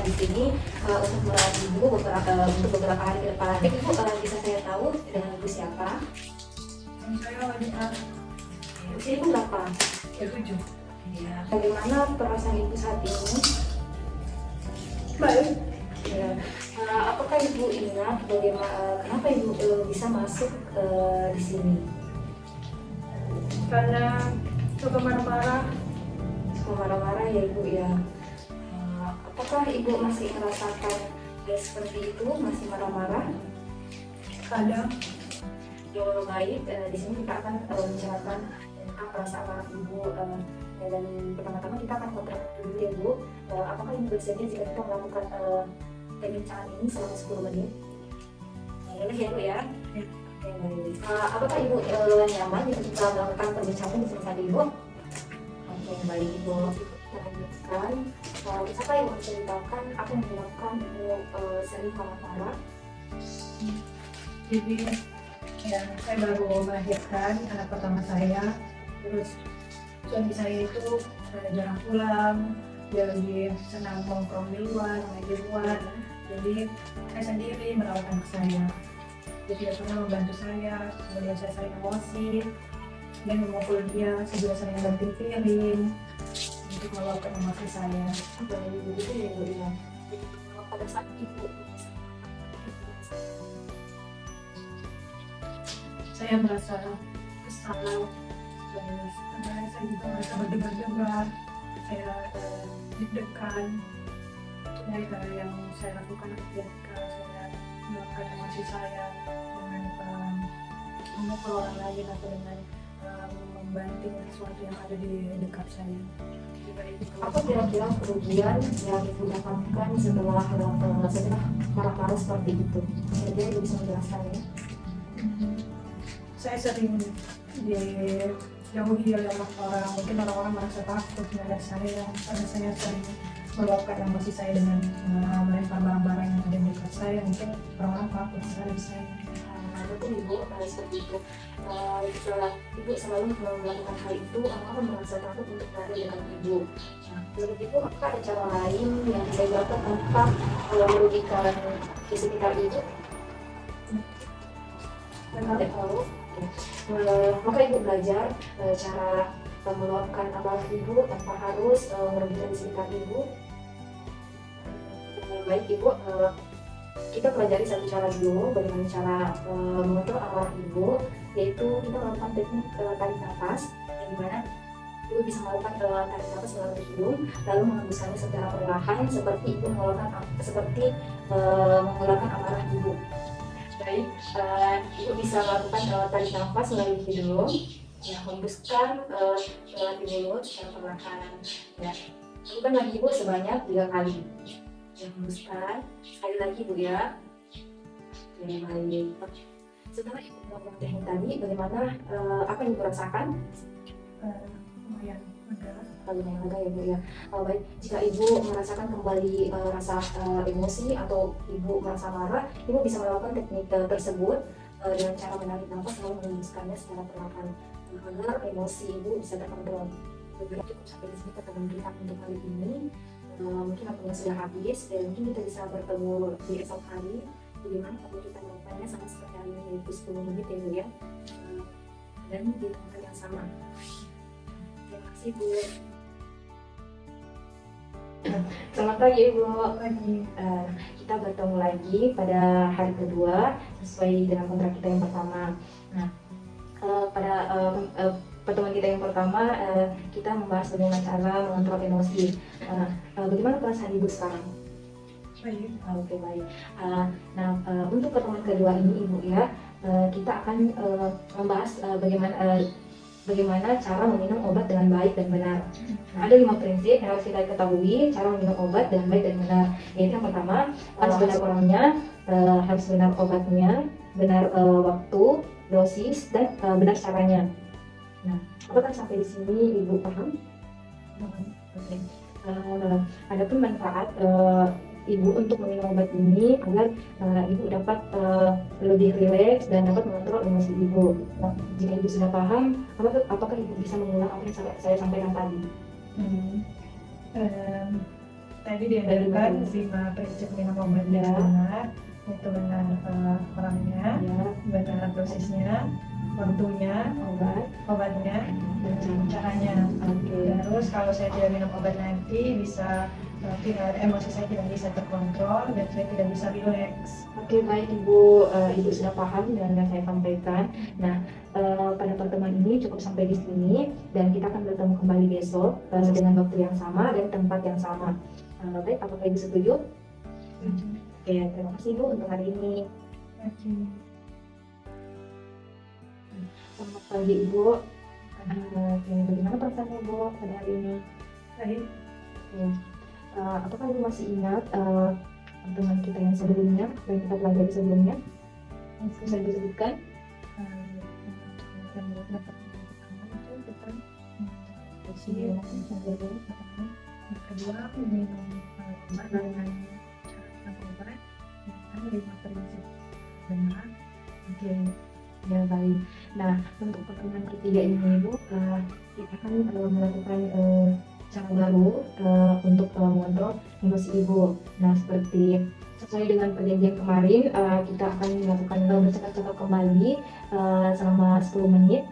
di sini untuk merawat ibu untuk beberapa hari ke depan. Ibu bisa saya tahu dengan ibu siapa? Saya wanita Usia ibu berapa? ya 7. Ya. Bagaimana perasaan ibu saat ini? Baik, Ya. Apakah ibu ingat bagaimana kenapa ibu bisa masuk di sini? karena suka marah-marah. Suka marah-marah ya ibu ya. Apakah ibu masih merasakan seperti itu, masih marah-marah? Kadang Yang baik, di sini kita akan membicarakan tentang perasaan marah ibu. Dan pertama-tama kita akan kontrak dulu ya bu. Apakah ibu bersedia jika kita melakukan perbincangan ini selama 10 menit? Boleh ya bu ya? Oke, baik. Apakah ibu nyaman jika kita melakukan perbincangan di sini ibu? Oke, baik ibu. Kita lanjutkan. Siapa yang menceritakan apa yang menyebabkan ibu sering marah-marah? jadi ya, saya baru melahirkan anak pertama saya. Terus suami saya itu jarang pulang, dia lebih senang nongkrong di luar, main di luar. Jadi saya sendiri merawat anak saya. Dia tidak pernah membantu saya, kemudian saya sering emosi dan memukul dia. Saya juga sering banting piring untuk meluapkan emosi saya. Dari ibu itu ya ibu ya. Pada saat ibu Saya merasa kesal, dan saya juga merasa berdebar-debar. Saya deg-degan. Dari yang saya lakukan ketika saya meluapkan emosi saya dengan memukul orang lain atau dengan membanting sesuatu yang ada di dekat saya. apa kira-kira kerugian yang ibu dapatkan setelah marah-marah seperti itu? Jadi ibu bisa menjelaskan ya? Saya sering dijauhi oleh orang-orang, mungkin orang-orang merasa takut terhadap saya karena saya sering meluapkan emosi saya dengan melempar barang-barang yang ada di dekat saya. Mungkin orang-orang takut terhadap saya. Betul ibu, seperti itu. Ibu selalu melakukan hal itu, orang merasa takut untuk berada dengan ibu. Menurut ibu, apakah ada cara lain yang bisa dilakukan tanpa merugikan di sekitar ibu? Tidak tahu. Maka ibu belajar cara meluapkan amarah ibu tanpa harus merugikan di sekitar ibu. Baik ibu, kita pelajari satu cara dulu bagaimana cara mengontrol amarah ibu, yaitu kita melakukan teknik tarik nafas, yang dimana ibu bisa melakukan tarik nafas melalui hidung lalu menghembuskannya secara perlahan seperti ibu mengeluarkan amarah ibu. Baik, ibu bisa melakukan tarik nafas melalui hidung, ya, hembuskan melalui mulut secara perlahan. Ya, lakukan lagi ibu sebanyak 3 kali. Ya, hembuskan sekali lagi bu ya. Ya, baik. Setelah ibu melakukan teknik tadi, bagaimana apa yang ibu rasakan? Lumayan agak. Lumayan lega ya bu ya. Baik, jika ibu merasakan kembali rasa emosi atau ibu merasa marah, ibu bisa melakukan teknik tersebut dengan cara menarik nafas lalu menghembuskannya secara perlahan agar emosi ibu bisa terkontrol. Cukup sampai di sini pertemuan kita untuk kali ini. Mungkin waktunya sudah habis dan mungkin kita bisa bertemu di esok hari. Bagaimana kalau kita melakukannya sama seperti hari ini, yaitu 10 menit ya bu ya, dan di tempat yang sama. Terima kasih bu. Selamat pagi ibu. Kita bertemu lagi pada hari kedua sesuai dengan kontrak kita yang pertama. Nah, pada pertemuan kita yang pertama kita membahas bagaimana cara mengontrol emosi. Bagaimana perasaan ibu sekarang? Baik. Oke, baik. Untuk pertemuan kedua ini ibu ya, kita akan membahas bagaimana cara meminum obat dengan baik dan benar. Ada 5 prinsip yang harus kita ketahui cara meminum obat dengan baik dan benar. Yaitu yang pertama, harus benar orangnya, harus benar obatnya, benar waktu, dosis, dan benar caranya. Nah, apakah sampai di sini ibu paham? Oke. Adapun manfaat ibu untuk meminum obat ini agar ibu dapat lebih rileks dan dapat mengontrol emosi ibu. Nah, jika ibu sudah paham, apakah ibu bisa mengulang apa yang saya sampaikan tadi? Tadi diedarkan 5 prinsip minum obat dengan benar, yaitu benar orangnya, Ya, benar dosisnya, waktunya, obatnya, dan caranya. oke. Terus kalau saya tidak minum obat nanti bisa emosi saya tidak bisa terkontrol dan saya tidak bisa rileks. Oke, baik Ibu. Ibu sudah paham dengan yang saya sampaikan. Nah, pada pertemuan ini cukup sampai di sini dan kita akan bertemu kembali besok dengan waktu yang sama dan tempat yang sama. Baik, apakah Ibu setuju? Oke, terima kasih Ibu untuk hari ini. Oke. Selamat pagi Ibu. Bagaimana perasaan Ibu pada hari ini? Baik. Oke. Apakah Ibu masih ingat pertemuan kita yang sebelumnya dan kita pelajari sebelumnya? Bisa disebutkan? Yang kedua, minum obat dengan cara obat dengan 5 prinsip benar. Oke, ya baik. Nah, untuk pertemuan ketiga ini Ibu, kita akan melakukan cara baru untuk mengontrol emosi Ibu. Nah, seperti sesuai dengan perjanjian kemarin, kita akan melakukan bercakap-cakap kembali selama 10 menit.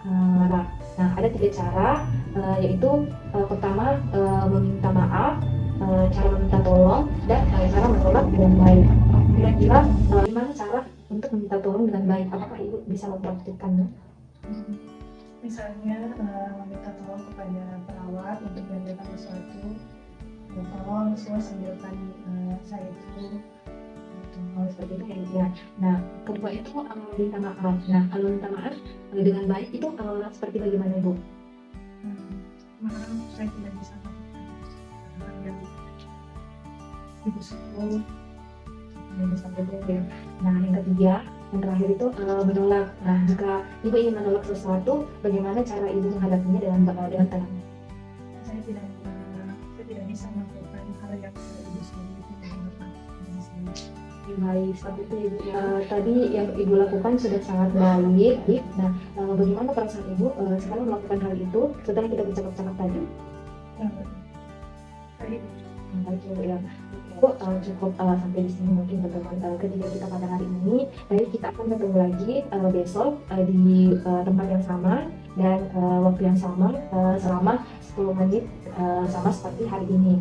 Nah, ada 3 cara, yaitu pertama meminta maaf, cara meminta tolong, dan cara menolak dengan baik. Kira-kira gimana cara untuk meminta tolong dengan baik? Apakah Ibu bisa mempraktikkannya? Misalnya meminta tolong kepada perawat untuk mengerjakan sesuatu, tolong semua sambilkan saya itu. Oh, seperti itu ya. Nah, kedua itu minta maaf. Nah, kalau minta maaf dengan baik itu seperti bagaimana Ibu? Maaf, saya tidak bisa melakukan yang ibu suruh. Bisa berbeda. Nah, yang ketiga, yang terakhir itu menolak. Nah, jika Ibu ingin menolak sesuatu, bagaimana cara Ibu menghadapinya dengan tenang? Saya tidak bisa melakukan hal yang ibu suruh itu dengan Baik, seperti itu Ibu. Tadi yang Ibu lakukan sudah sangat baik. Nah, bagaimana perasaan Ibu sekarang melakukan hal itu setelah kita bercakap-cakap tadi? baik. Baik Ibu ya. Ibu cukup sampai di sini mungkin pertemuan ketiga kita pada hari ini. Baik, kita akan bertemu lagi besok di tempat yang sama dan waktu yang sama selama 10 menit sama seperti hari ini.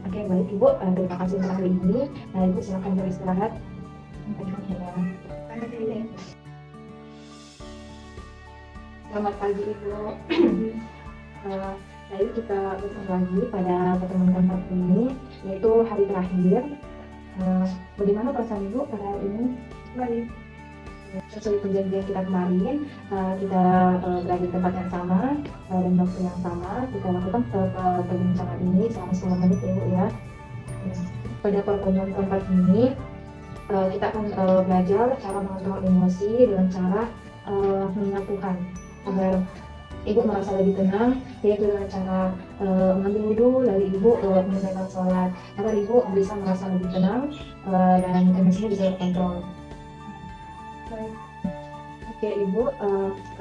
Oke, baik Ibu, terima kasih untuk hari ini. Nah, Ibu silakan beristirahat. Selamat pagi Ibu. Baik, kita bersama lagi pada pertemuan keempat ini, yaitu hari terakhir. Bagaimana perasaan Ibu pada hari ini? Baik. Sesuai perjanjian kita kemarin, kita berada di tempat yang sama dan waktu yang sama. Kita lakukan perbincangan ini selama 10 menit ya Ibu ya. Pada pertemuan keempat ini, kita akan belajar cara mengontrol emosi dengan cara mengingat Tuhan agar Ibu merasa lebih tenang, yaitu dengan cara mengambil wudhu, lalu Ibu menunaikan sholat agar Ibu bisa merasa lebih tenang dan emosinya bisa terkontrol. Baik. Oke Ibu,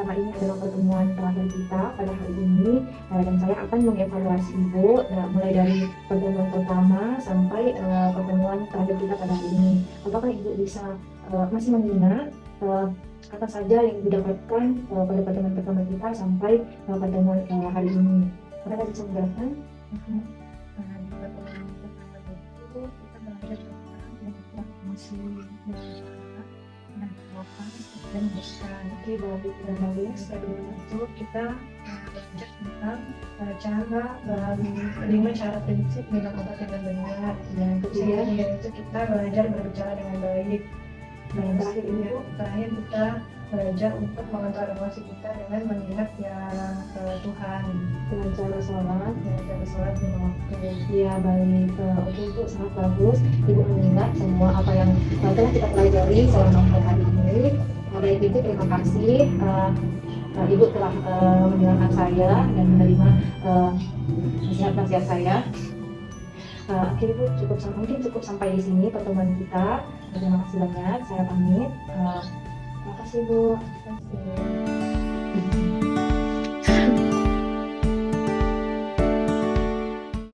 karena ini adalah pertemuan terakhir kita pada hari ini, dan saya akan mengevaluasi Ibu mulai dari pertemuan pertama sampai pertemuan terakhir kita pada hari ini. Apakah Ibu bisa masih mengingat apa saja yang didapatkan pada pertemuan pertama kita sampai pertemuan hari ini? Apakah bisa menjelaskan? Di pertemuan pertama itu kita belajar tentang emosi dan apa dan bukan. Oke, baik dan baik. Sebelum itu kita belajar tentang cara 5 cara prinsip minum obat dengan benar. Dan ketiga, Yaitu kita belajar berbicara dengan baik. dan yang terakhir ini Terakhir kita belajar untuk mengontrol emosi kita dengan mengingat Tuhan dengan cara sholat. dengan cara sholat lima waktu. Ya baik, oke Ibu, sangat bagus. Ibu mengingat semua apa yang telah kita pelajari selama hari ini. Baik Ibu, terima kasih. Ibu telah mendengarkan saya dan menerima nasihat-nasihat saya. Oke Ibu, mungkin cukup sampai di sini pertemuan kita. Terima kasih banyak. Saya pamit. Terima kasih Ibu. Terima kasih.